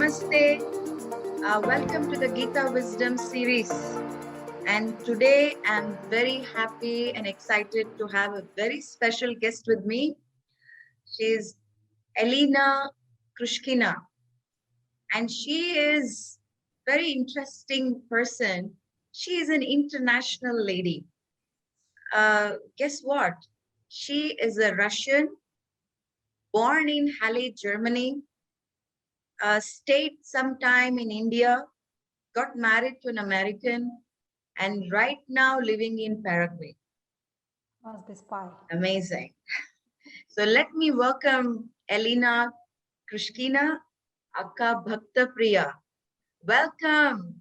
Namaste. Welcome to the Gita Wisdom series. And today I'm very happy and excited to have a very special guest with me. She's Elina Krushkina. And she is a very interesting person. She is an international lady. Guess what? She is a Russian, born in Halle, Germany, stayed sometime in India, got married to an American, and right now living in Paraguay. Must be spy. Amazing. So let me welcome Elina Krushkina, Akka Bhakta Priya. Welcome.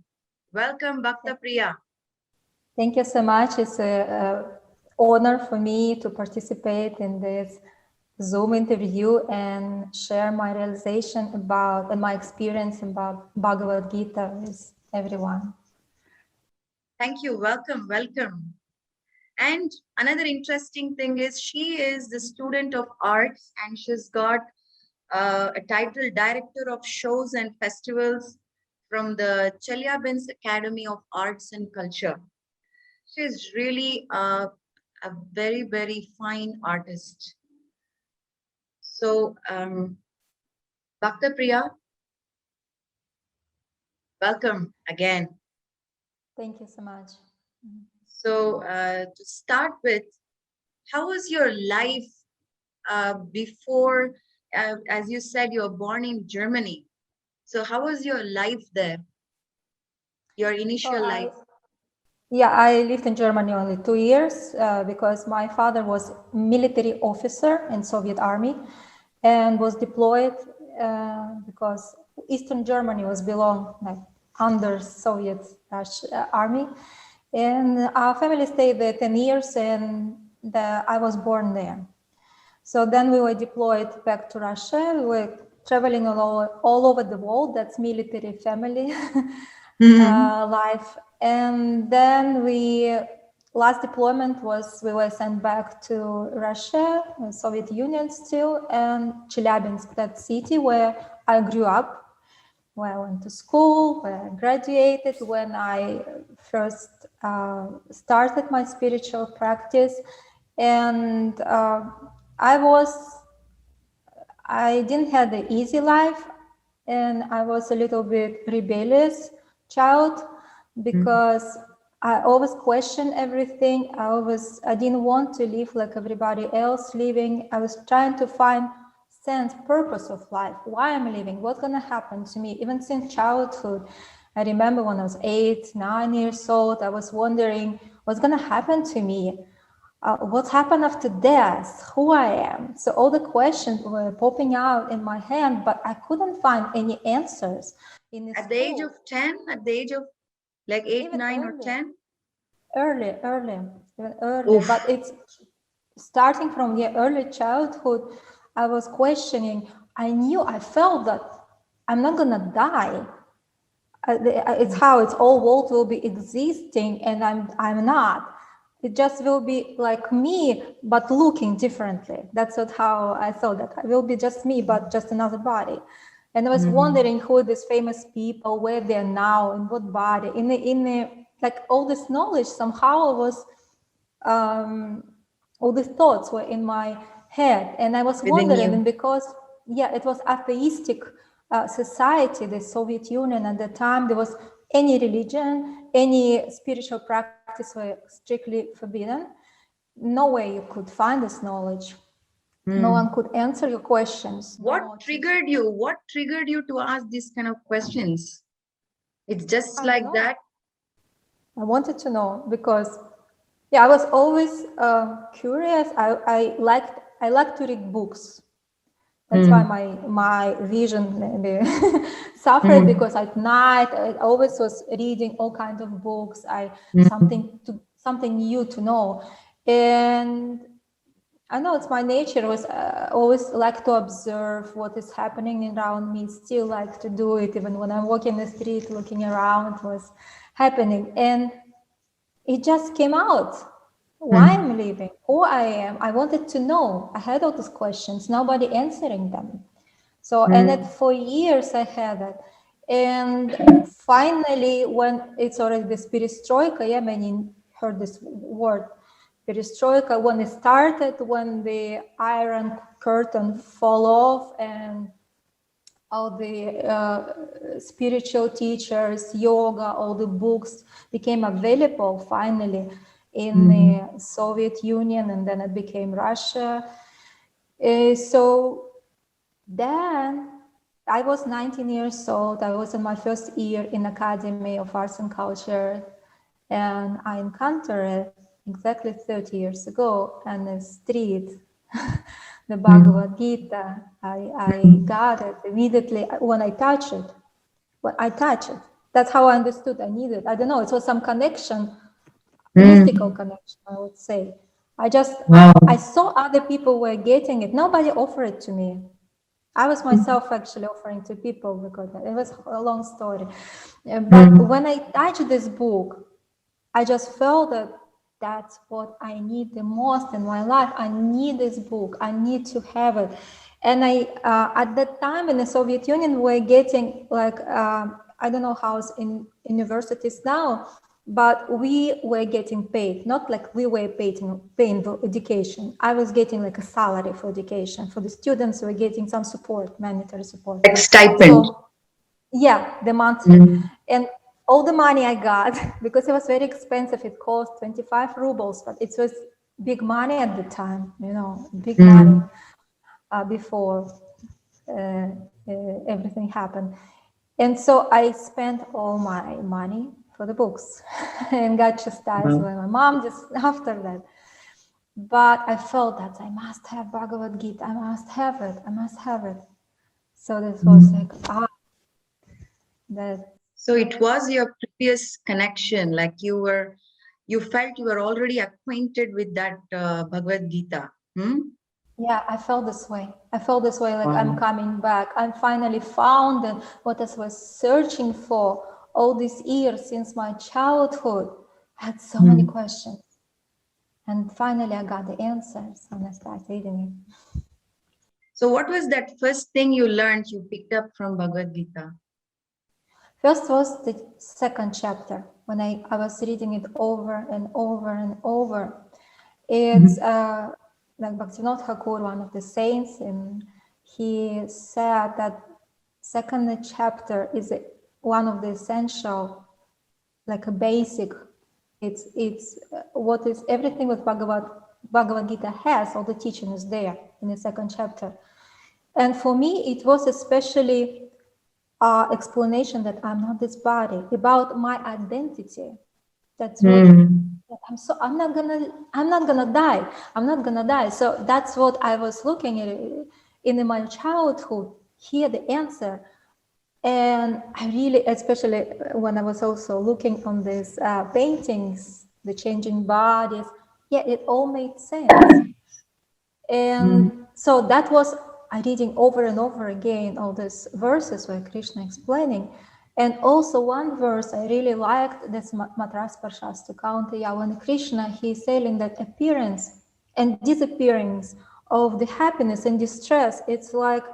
Welcome, Bhakta Priya. Thank you so much. It's an honor for me to participate in this Zoom interview and share my realization about and my experience about Bhagavad Gita with everyone. Thank you. Welcome. Welcome. And another interesting thing is she is the student of arts and she's got a title Director of Shows and Festivals from the Chelyabinsk Academy of Arts and Culture. She's really a very, very fine artist. So, Bhakta Priya, welcome again. Thank you so much. So, to start with, how was your life before, as you said, you were born in Germany. So how was your life there? Your initial life? I lived in Germany only 2 years because my father was military officer in Soviet army and was deployed because Eastern Germany was under Soviet army. And our family stayed there 10 years and I was born there. So then we were deployed back to Russia. We were traveling all over the world. That's military family life. And then last deployment was, we were sent back to Russia, Soviet Union still, and Chelyabinsk, that city where I grew up, where I went to school, where I graduated, when I first started my spiritual practice. And I didn't have the easy life, and I was a little bit rebellious child because I always questioned everything. I didn't want to live like everybody else living. I was trying to find sense, purpose of life, why I'm living, what's gonna happen to me, even since childhood. I remember when I was 8, 9 years old, I was wondering what's gonna happen to me. What's happened after death, who I am. So all the questions were popping out in my head, but I couldn't find any answers. At the age of 10, at the age of like 8, 9 or 10? Early, even early. Oof. But it's starting from the early childhood, I was questioning. I felt that I'm not gonna die. It's how it's all world will be existing and I'm not. It just will be like me, but looking differently. That's how I thought, that it will be just me, but just another body. And I was wondering who these famous people, where they're now, in what body, in the like all this knowledge somehow was, all these thoughts were in my head. And I was wondering, and because, it was atheistic society, the Soviet Union at the time, there was any religion, any spiritual practice were strictly forbidden. No way you could find this knowledge. No one could answer your questions. What triggered you? What triggered you to ask these kind of questions? It's just like that. I wanted to know because, I was always curious. I like to read books. That's why my vision maybe suffered, because at night I always was reading all kinds of books. Something new to know, and I know it's my nature. Was always like to observe what is happening around me. Still like to do it, even when I'm walking the street, looking around what's happening, and it just came out. Why I'm living, who I am. I wanted to know. I had all these questions, nobody answering them. So, and for years I had that. And finally, when it's already this perestroika, yeah, many heard this word, perestroika, when it started, when the Iron Curtain fall off and all the spiritual teachers, yoga, all the books became available finally in the Soviet Union, and then it became Russia. So then I was 19 years old. I was in my first year in Academy of Arts and Culture, and I encountered it exactly 30 years ago on the street, the Bhagavad Gita. I got it immediately when I touched it. When I touched it, that's how I understood I needed it. I don't know, it was some connection, mystical connection, I would say. I saw other people were getting it. Nobody offered it to me. I was myself actually offering to people because it was a long story. But when I touched this book, I just felt that that's what I need the most in my life. I need this book. I need to have it. And at that time in the Soviet Union, we're getting like, I don't know how it's in universities now, but we were getting paid, not like we were paying for education. I was getting like a salary for education. For the students, we were getting some support, monetary support. Like stipend. So yeah, the monthly. And all the money I got, because it was very expensive, it cost 25 rubles, but it was big money at the time, you know, big money before everything happened. And so I spent all my money for the books and got chastised by my mom just after that. But I felt that I must have Bhagavad Gita, I must have it, I must have it. So this was like, that. So it was your previous connection, like you felt you were already acquainted with that Bhagavad Gita. Yeah, I felt this way. I felt this way, like I'm coming back. I finally found what I was searching for all these years since my childhood. I had so many questions. And finally I got the answers and I started reading it. So what was that first thing you learned, you picked up from Bhagavad Gita? First was the second chapter, when I was reading it over and over and over. It's like Bhaktivinoda Thakur, one of the saints, and he said that second chapter is one of the essential, like a basic. It's what is everything what Bhagavad Gita has. All the teaching is there in the second chapter, and for me it was especially explanation that I'm not this body, about my identity. That's what I'm not gonna die. I'm not gonna die. So that's what I was looking at in my childhood. Here the answer, and I really, especially when I was also looking on these paintings, the changing bodies. Yeah, it all made sense. And so that was I reading over and over again all these verses where Krishna explaining. And also one verse I really liked, that's Matras Parshastu Kaunteya, when Krishna, he's saying that appearance and disappearance of the happiness and distress, it's like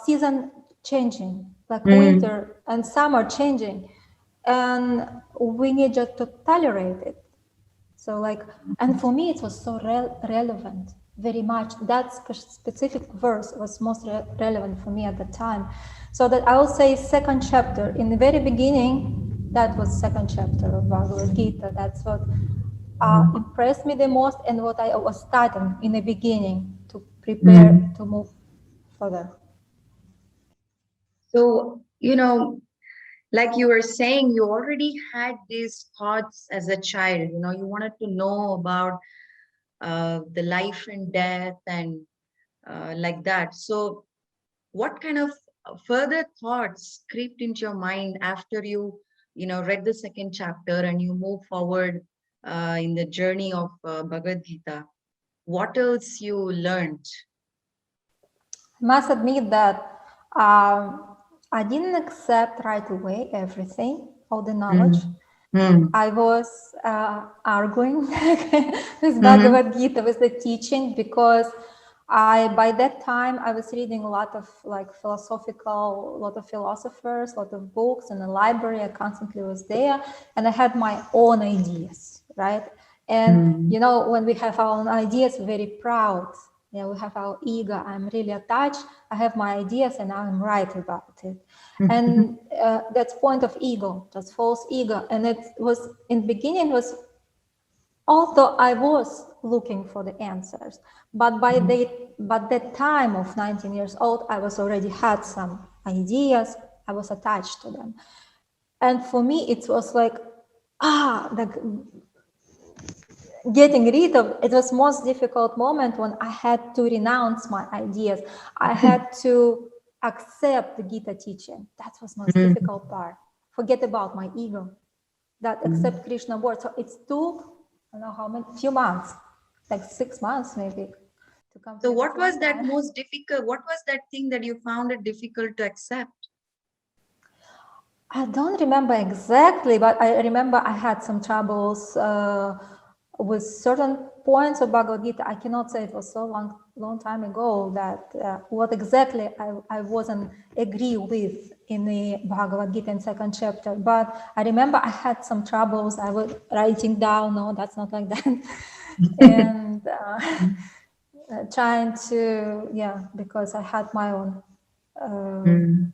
season changing, like winter and summer changing. And we need just to tolerate it. So like, and for me, it was so relevant, very much. That specific verse was most relevant for me at the time. So that I will say second chapter, in the very beginning, that was second chapter of Bhagavad Gita. That's what impressed me the most and what I was studying in the beginning to prepare to move further. So, like you were saying, you already had these thoughts as a child, you wanted to know about the life and death and like that. So what kind of further thoughts crept into your mind after you read the second chapter and you move forward in the journey of Bhagavad Gita? What else you learned? I must admit that I didn't accept right away everything, all the knowledge. I was arguing with Bhagavad Gita, with the teaching, because By that time I was reading a lot of lot of philosophers, a lot of books in the library. I constantly was there, and I had my own ideas, right? And you know, when we have our own ideas, we're very proud. Yeah, we have our ego. I'm really attached. I have my ideas, and I'm right about it. And that's point of ego, that's false ego. And it was in the beginning was, although I was looking for the answers, but by that time of 19 years old, I was already had some ideas. I was attached to them, and for me, it was like like getting rid of it was most difficult moment when I had to renounce my ideas. I had to accept the Gita teaching. That was most difficult part. Forget about my ego. That accept Krishna word. So it took, I don't know how many, few months, like 6 months maybe, to come to So what was understand that most difficult? What was that thing that you found it difficult to accept? I don't remember exactly, but I remember I had some troubles with certain points of Bhagavad Gita. I cannot say it was so long time ago that what exactly I wasn't agree with in the Bhagavad Gita in second chapter. But I remember I had some troubles. I was writing down, no, that's not like that. And trying to, yeah, because I had my own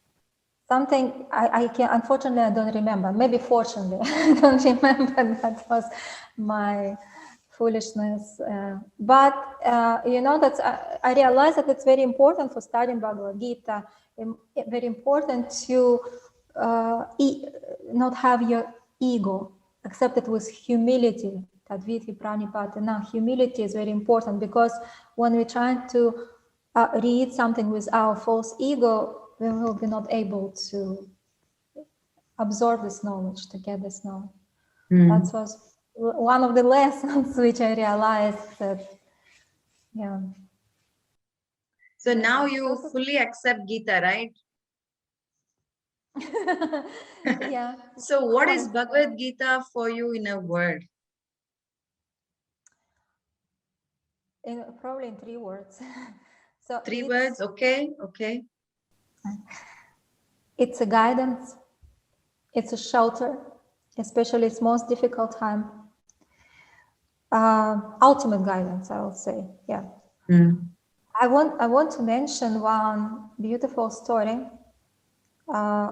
something I can, unfortunately, I don't remember. Maybe fortunately, I don't remember. That was my foolishness. But you know, that's I realized that it's very important for studying Bhagavad Gita. Very important to not have your ego, accept it with humility. Tadviti pranipatana. Humility is very important, because when we're trying to read something with our false ego, we will be not able to absorb this knowledge, to get this knowledge. That was one of the lessons which I realized that, yeah. So now you fully accept Gita, right? Yeah. So what is Bhagavad Gita for you in a word? Probably in 3 words. So 3 words, okay, okay. It's a guidance, it's a shelter, especially its most difficult time. Ultimate guidance, I would say, yeah. I want to mention one beautiful story. I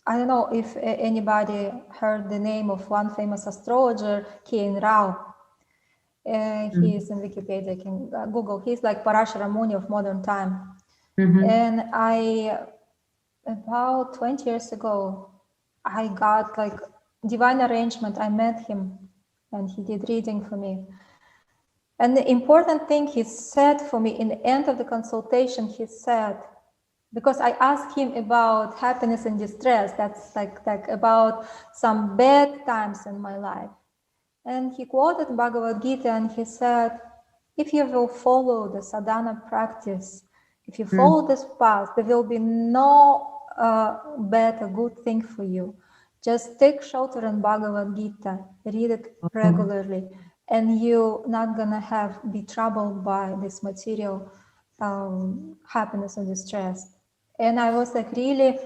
don't know if anybody heard the name of one famous astrologer, K.N. Rao. He is in Wikipedia, you can Google. He's like Parashara Muni of modern time. And about 20 years ago, I got like divine arrangement. I met him and he did reading for me. And the important thing he said for me in the end of the consultation, he said, because I asked him about happiness and distress, that's like about some bad times in my life. And he quoted Bhagavad Gita and he said, if you will follow the sadhana practice, if you follow this path, there will be no bad or good thing for you. Just take shelter in Bhagavad Gita, read it regularly, and you're not gonna be troubled by this material happiness and distress. And I was like really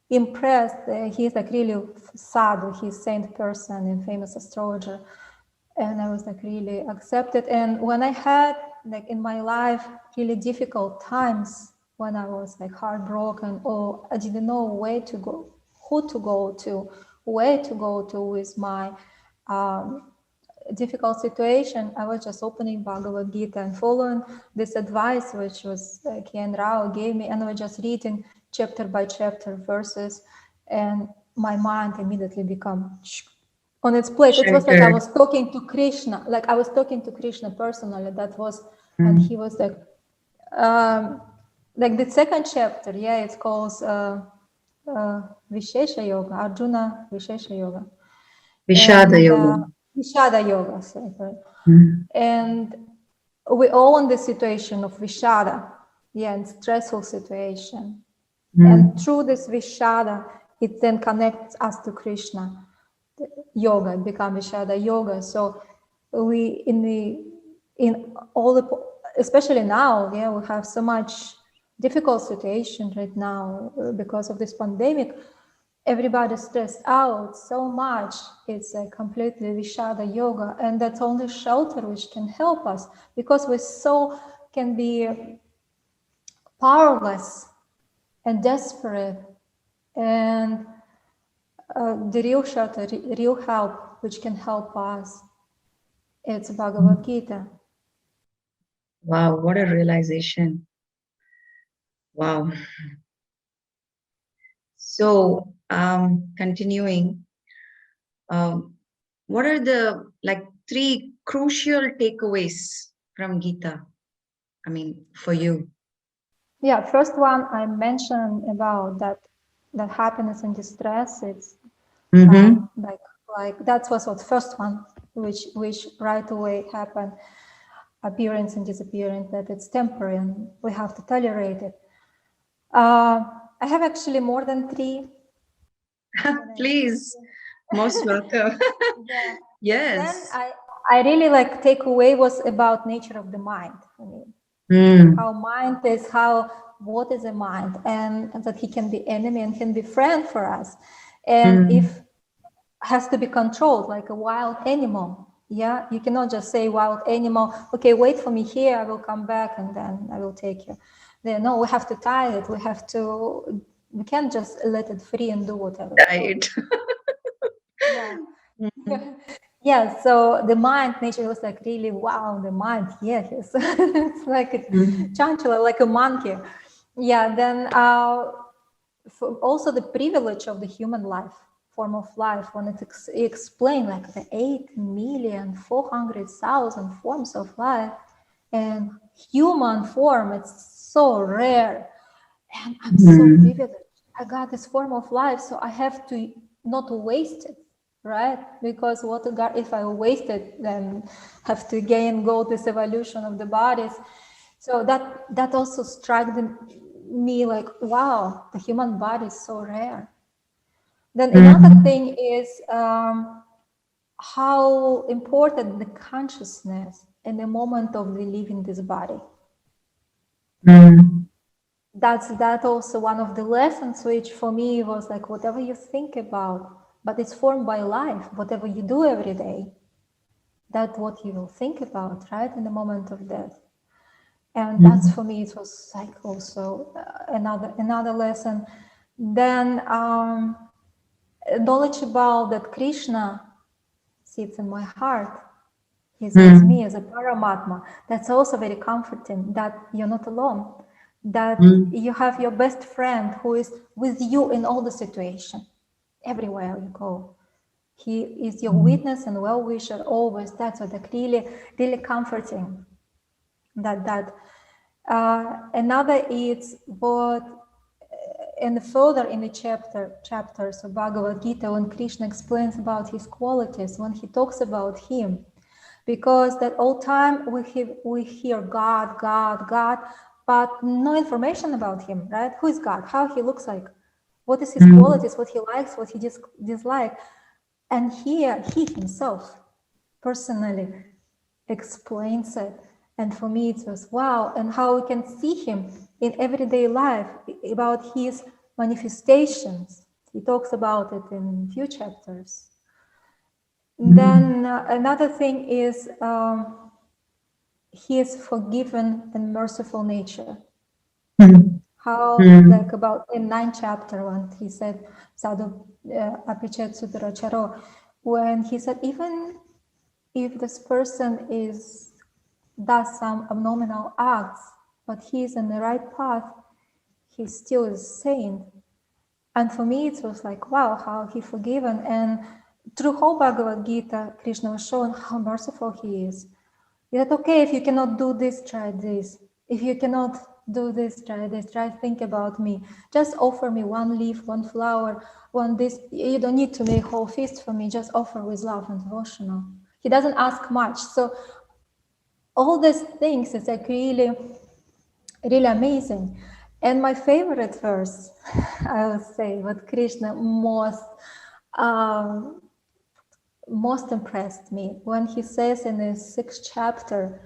impressed. He's like really sadhu, he's saint person and famous astrologer. And I was like really accepted. And when I had like in my life really difficult times, when I was like heartbroken, or I didn't know where to go, who to go to, where to go to with my difficult situation, I was just opening Bhagavad Gita and following this advice which was K.N. Rao gave me, and I was just reading chapter by chapter verses, and my mind immediately become on its place. It was like I was talking to Krishna, like I was talking to Krishna personally. That was, and he was like the second chapter, yeah, it's called Vishesha Yoga, Arjuna Vishesha Yoga. Vishada Yoga. Vishada Yoga, sorry. And we all in the situation of Vishada, yeah, in stressful situation. And through this Vishada, it then connects us to Krishna. Yoga, become Vishada Yoga. So we in all the especially now, yeah, we have so much difficult situation right now because of this pandemic. Everybody's stressed out so much. It's a completely Vishada yoga, and that's only shelter which can help us, because we so can be powerless and desperate, and the real shelter, real help which can help us, it's Bhagavad Gita. Wow, what a realization. Wow. So, continuing, what are the like three crucial takeaways from Gita? I mean, for you. Yeah, first one I mentioned about that happiness and distress. It's Mm-hmm. like that was what first one, which right away happened, appearance and disappearance, that it's temporary and we have to tolerate it. I have actually more than three. Please, most welcome. Yeah. Then Yes. I really like takeaway was about nature of the mind for me. How mind is, what is a mind, and that he can be enemy and can be friend for us, and if has to be controlled like a wild animal. Yeah, you cannot just say wild animal, okay, wait for me here, I will come back and then I will take you. Then no, we have to tie it, we can't just let it free and do whatever. Right. Yeah. Yeah, so the mind, nature was like really, wow, the mind, yeah, it's like a chanchala, like a monkey. Yeah, then also the privilege of the human life, form of life, when it explained like the 8,400,000 forms of life, and human form, it's so rare. And I'm so privileged. I got this form of life, so I have to not waste it, right? Because what God, if I waste it, then have to again go this evolution of the bodies. So that also struck me like, wow, the human body is so rare. Then another thing is how important the consciousness in the moment of the leaving this body. That's also one of the lessons, which for me was like, whatever you think about, but it's formed by life, whatever you do every day, that's what you will think about, right, in the moment of death. And that's, for me, it was like also another lesson. Then knowledge about that Krishna sits in my heart, he's with me as a Paramatma. That's also very comforting, that you're not alone, that you have your best friend who is with you in all the situation, everywhere you go. He is your witness and well-wisher always. That's what really, really comforting. Another is what, and further in the chapters of Bhagavad Gita, when Krishna explains about his qualities, when he talks about him, because that all time we hear God, God, God, but no information about him, right? Who is God? How he looks like? What is his qualities? What he likes? What he dislikes? And here he himself personally explains it. And for me, it was wow, and how we can see him in everyday life, about his manifestations. He talks about it in a few chapters. Then another thing is his forgiven and merciful nature. How, like about in 9th chapter, when he said, Sadhu Apichet Sudracharo, when he said, even if this person does some abnormal acts, but he is in the right path, he still is saint. And for me, it was like, wow, how he forgiven. And through whole Bhagavad Gita, Krishna was showing how merciful he is. That okay, if you cannot do this, try this. If you cannot do this, try this. Try think about me. Just offer me one leaf, one flower, one this. You don't need to make whole feast for me. Just offer with love and devotional. He doesn't ask much. So all these things is like really, really amazing. And my favorite verse, I would say, what Krishna most impressed me, when he says in the 6th chapter,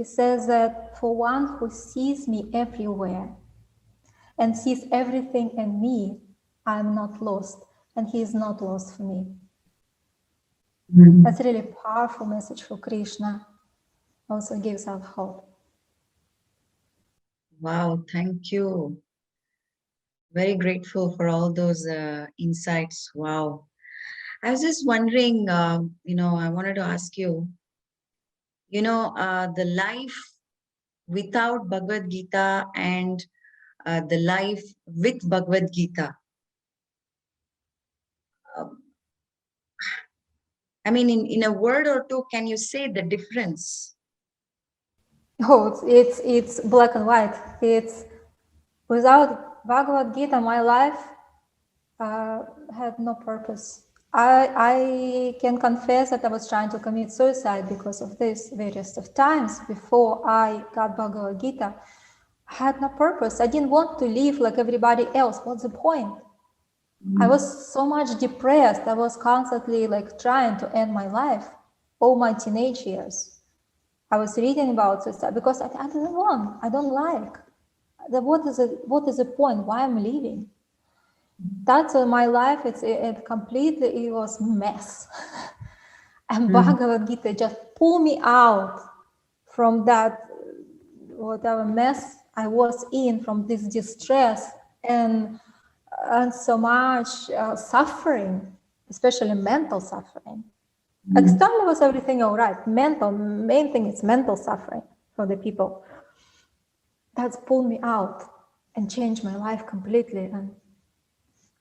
he says that for one who sees me everywhere and sees everything in me, I am not lost, and he is not lost for me. That's a really powerful message for Krishna. Also gives us hope. Wow, thank you. Very grateful for all those insights. Wow. I was just wondering, I wanted to ask you, the life without Bhagavad Gita and the life with Bhagavad Gita. Um, I mean, in a word or two, can you say the difference? Oh, it's black and white. It's without Bhagavad Gita, my life had no purpose. I can confess that I was trying to commit suicide because of this various of times before I got Bhagavad Gita. I had no purpose. I didn't want to live like everybody else. What's the point? I was so much depressed. I was constantly like trying to end my life all my teenage years. I was reading about suicide because I didn't want, I don't like. What is the point? Why I'm living? That's my life. It completely, it was mess. And Bhagavad Gita just pulled me out from that whatever mess I was in, from this distress and so much suffering, especially mental suffering. Externally was everything all right. Main thing is mental suffering for the people. That's pulled me out and changed my life completely and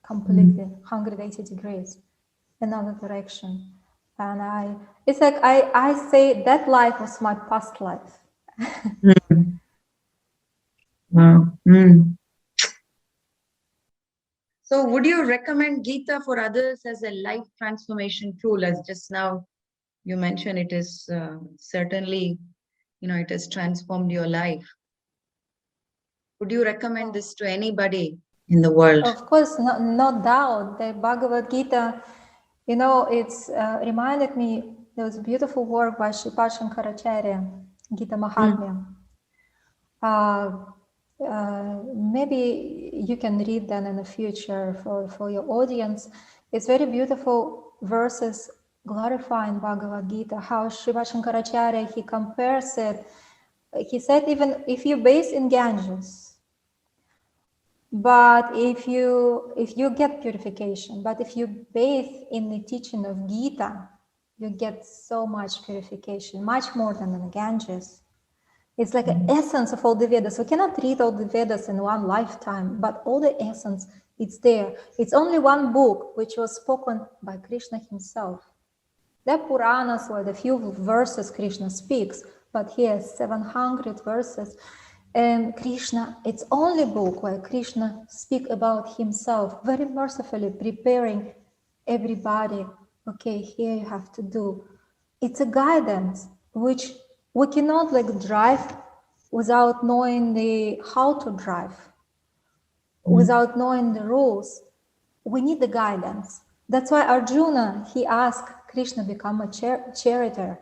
completely 180 degrees, another direction. And it's like I say that life was my past life. Wow. So would you recommend Gita for others as a life transformation tool? As just now you mentioned, it is certainly, it has transformed your life. Would you recommend this to anybody in the world? Of course, no doubt. The Bhagavad Gita, it's reminded me, there was a beautiful work by Sripad Shankaracharya, Gita Mahatmya. Maybe you can read that in the future for your audience. It's very beautiful verses glorifying Bhagavad Gita, how Sripad Shankaracharya, he compares it. He said, even if you bathe in Ganges, but if you get purification, but if you bathe in the teaching of Gita, you get so much purification, much more than in the Ganges. It's like an essence of all the Vedas. We cannot read all the Vedas in one lifetime, but all the essence, it's there. It's only one book which was spoken by Krishna himself. The Puranas were the few verses Krishna speaks, but he has 700 verses. And Krishna, it's only book where Krishna speak about himself, very mercifully preparing everybody. Okay, here you have to do. It's a guidance which we cannot drive without knowing how to drive, without knowing the rules. We need the guidance. That's why Arjuna, he asked Krishna become a charioteer.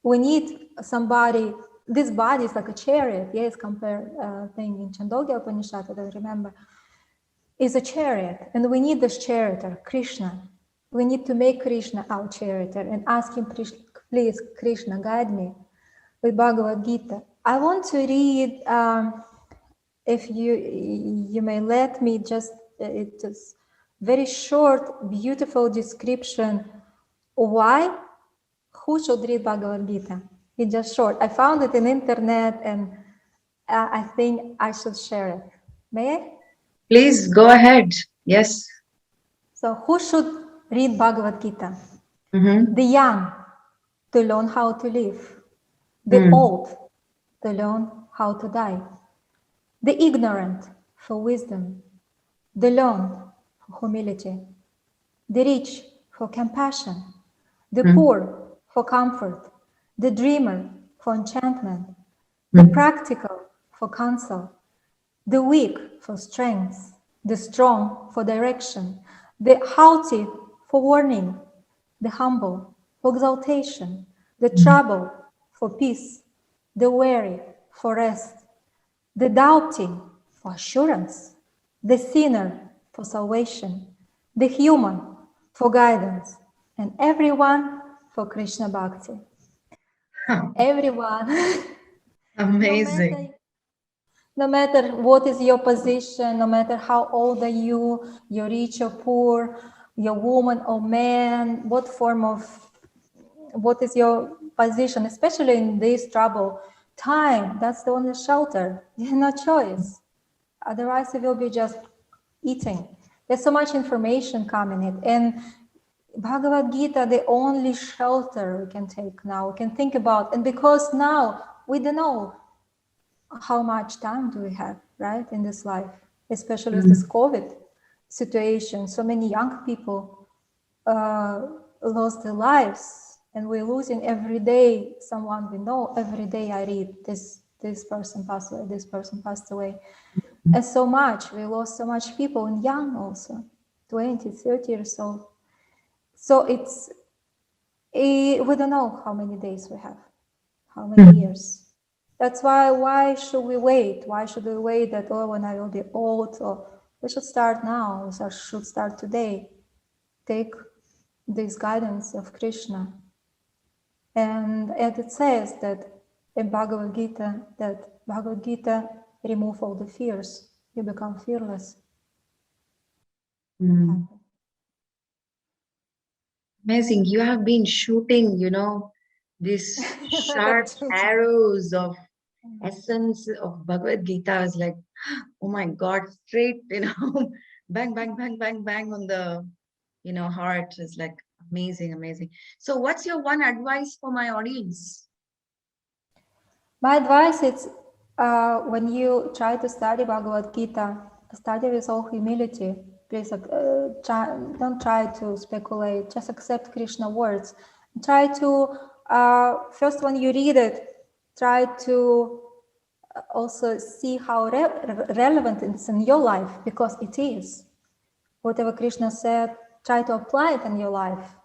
We need somebody. This body is like a chariot. Yes, compare thing in Chandogya Upanishad, I don't remember, is a chariot, and we need this charioteer, Krishna. We need to make Krishna our charioteer and ask him, please, Krishna, guide me with Bhagavad Gita. I want to read, if you may let me, just it is very short, beautiful description. Who should read Bhagavad Gita? It's just short. I found it in internet, and I think I should share it. May I? Please go ahead. Yes. So who should read Bhagavad Gita? The young, to learn how to live. The old, to learn how to die. The ignorant, for wisdom. The learned, for humility. The rich, for compassion. The poor, for comfort. The dreamer, for enchantment. The practical, for counsel. The weak, for strength. The strong, for direction. The haughty, for warning. The humble, for exaltation. The troubled, for peace. the weary for rest, the doubting for assurance, the sinner for salvation, the human for guidance, and everyone for Krishna Bhakti. Everyone, no matter, Amazing. no matter what is your position, no matter how old are you, you're rich or poor, you're woman or man, what is your position, especially in this trouble time, that's the only shelter. You have no choice. Otherwise, it will be just eating. There's so much information coming in. And Bhagavad Gita, the only shelter we can take now, we can think about. And because now we don't know how much time do we have, right, in this life, especially with this COVID situation. So many young people lost their lives, and we're losing every day someone we know. Every day I read this person passed away, this person passed away. And so much, we lost so much people, and young also, 20, 30 years old. So we don't know how many days we have, how many years. That's why should we wait? Why should we wait that, oh, when I will be old? Or we should start now, we should start today. Take this guidance of Krishna. And it says that in Bhagavad Gita, that Bhagavad Gita remove all the fears. You become fearless. Amazing. You have been shooting, these sharp arrows of essence of Bhagavad Gita. I was like, oh my God, straight, bang, bang, bang, bang, bang on the, heart. Is like amazing, amazing. So what's your one advice for my audience? My advice is when you try to study Bhagavad Gita, study with all humility. Please don't try to speculate, just accept Krishna words. Try to, first when you read it, try to also see how relevant it is in your life, because it is. Whatever Krishna said, try to apply it in your life.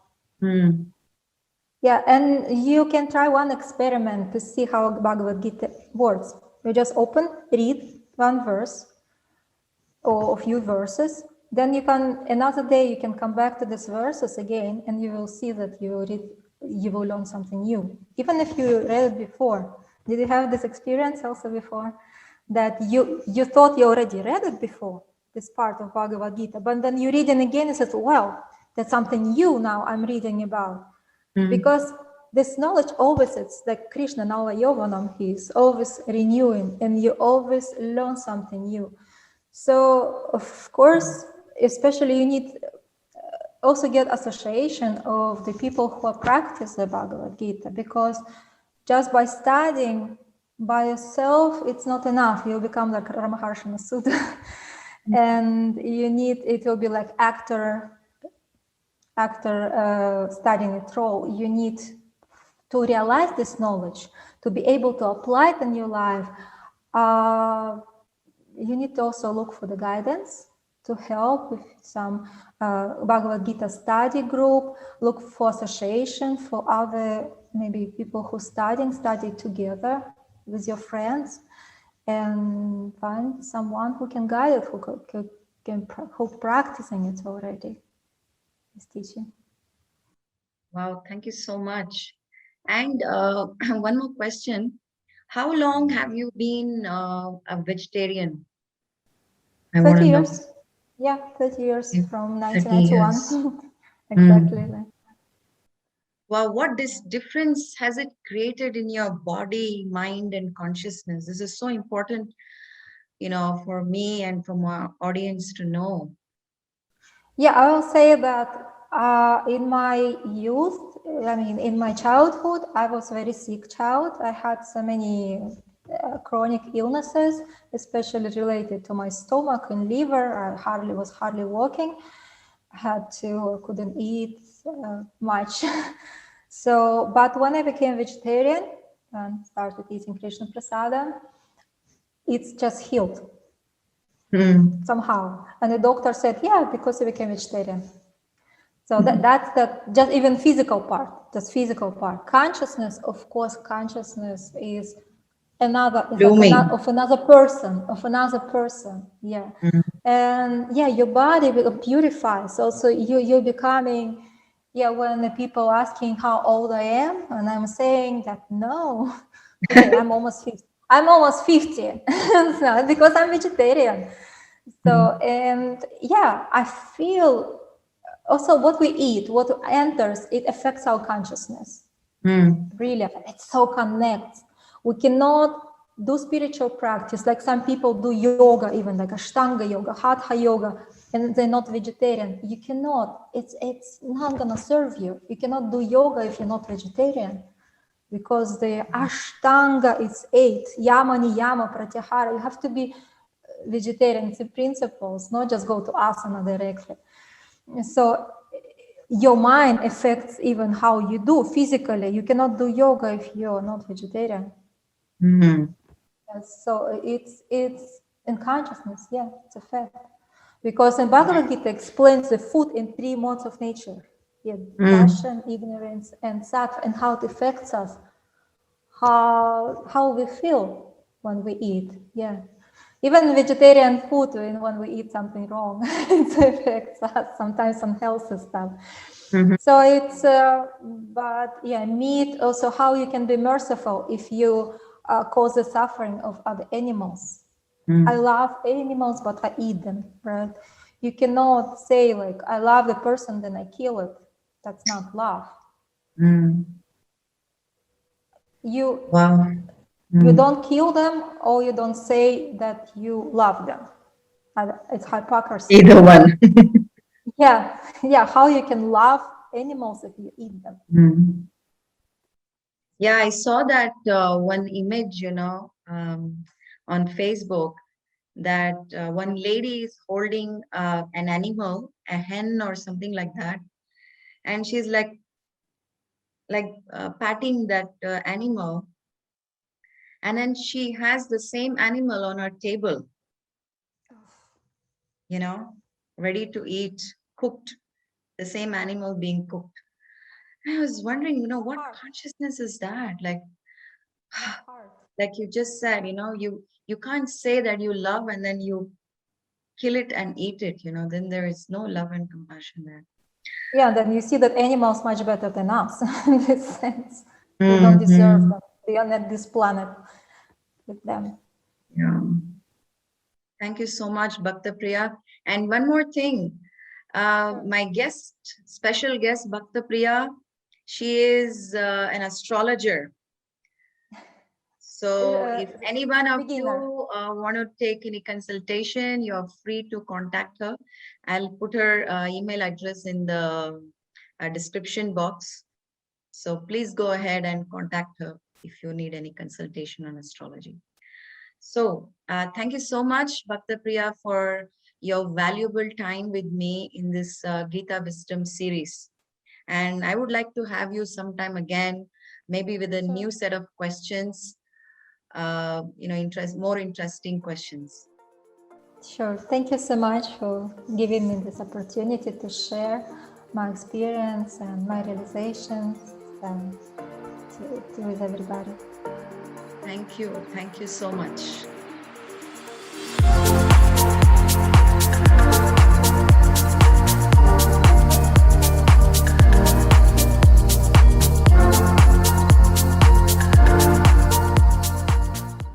Yeah, and you can try one experiment to see how Bhagavad Gita works. You just open, read one verse or a few verses. Then you can, another day, you can come back to these verses again, and you will see that you will learn something new. Even if you read it before. Did you have this experience also before? That you thought you already read it before, this part of Bhagavad Gita, but then you read it again and said, well, that's something new now I'm reading about. Because this knowledge always, it's like Krishna Nava Yovanam, he is always renewing, and you always learn something new. So, of course, especially you need also get association of the people who practice the Bhagavad Gita, because just by studying by yourself, it's not enough. You'll become like Ramaharshi Masuda. And you need, it will be like actor studying a role. You need to realize this knowledge, to be able to apply it in your life. You need to also look for the guidance to help with some Bhagavad Gita study group, look for association for other maybe people who study together with your friends, and find someone who can guide it, who practicing it already. Is teaching. Wow, thank you so much. And one more question. How long have you been a vegetarian? I want 30 to know. years. Yeah, 30 years from 30 years. 1991. Exactly. Wow, what this difference has it created in your body, mind, and consciousness? This is so important, for me and for my audience to know. Yeah, I will say that in my youth, I mean, in my childhood, I was a very sick child. I had so many chronic illnesses, especially related to my stomach and liver. I was hardly walking. Couldn't eat much. So, but when I became vegetarian and started eating Krishna Prasada, it's just healed somehow. And the doctor said, yeah, because you became vegetarian. So that's the just physical part. Consciousness, of course, consciousness is another, it's like blooming. of another person. Yeah. Mm. And yeah, your body will purify. So you're becoming, yeah, when the people asking how old I am, and I'm saying that no, okay, I'm almost 50. I'm almost 50 so, because I'm vegetarian. So, and yeah, I feel also what we eat, what enters, it affects our consciousness. Really, it so connects. We cannot do spiritual practice like some people do yoga, even like Ashtanga yoga, Hatha yoga, and they're not vegetarian. You cannot. It's not gonna serve you. You cannot do yoga if you're not vegetarian, because the Ashtanga is 8 yama niyama pratyahara. You have to be vegetarian. It's the principles, not just go to asana directly. So your mind affects even how you do physically. You cannot do yoga if you're not vegetarian. So it's in consciousness. Yeah, it's a fact. Because in Bhagavad Gita explains the food in 3 modes of nature. Yeah, passion, ignorance, and sattva, and how it affects us. How we feel when we eat. Yeah. Even vegetarian food, when we eat something wrong, it affects us sometimes on healthy stuff. So it's, but yeah, meat also, how you can be merciful if you cause the suffering of other animals. I love animals, but I eat them, right? You cannot say like, I love the person, then I kill it. That's not love. Wow. You don't kill them, or you don't say that you love them. It's hypocrisy. Either one. Yeah, yeah. How you can love animals if you eat them? Yeah, I saw that one image, on Facebook, that one lady is holding an animal, a hen or something like that, and she's like patting that animal, and then she has the same animal on her table, ready to eat, cooked, the same animal being cooked. I was wondering, what consciousness is that? Like you just said, you can't say that you love and then you kill it and eat it, then there is no love and compassion there. Yeah, then you see that animals much better than us in this sense. They don't deserve them. They are not this planet with them. Yeah. Thank you so much, Bhakta Priya. And one more thing, my special guest, Bhakta Priya, she is an astrologer. So if any one of you want to take any consultation, you're free to contact her. I'll put her email address in the description box. So please go ahead and contact her if you need any consultation on astrology. So thank you so much, Bhakta Priya, for your valuable time with me in this Gita Wisdom series. And I would like to have you sometime again, maybe with a new set of questions, more interesting questions. Sure. Thank you so much for giving me this opportunity to share my experience and my realizations with everybody. Thank you. Thank you so much.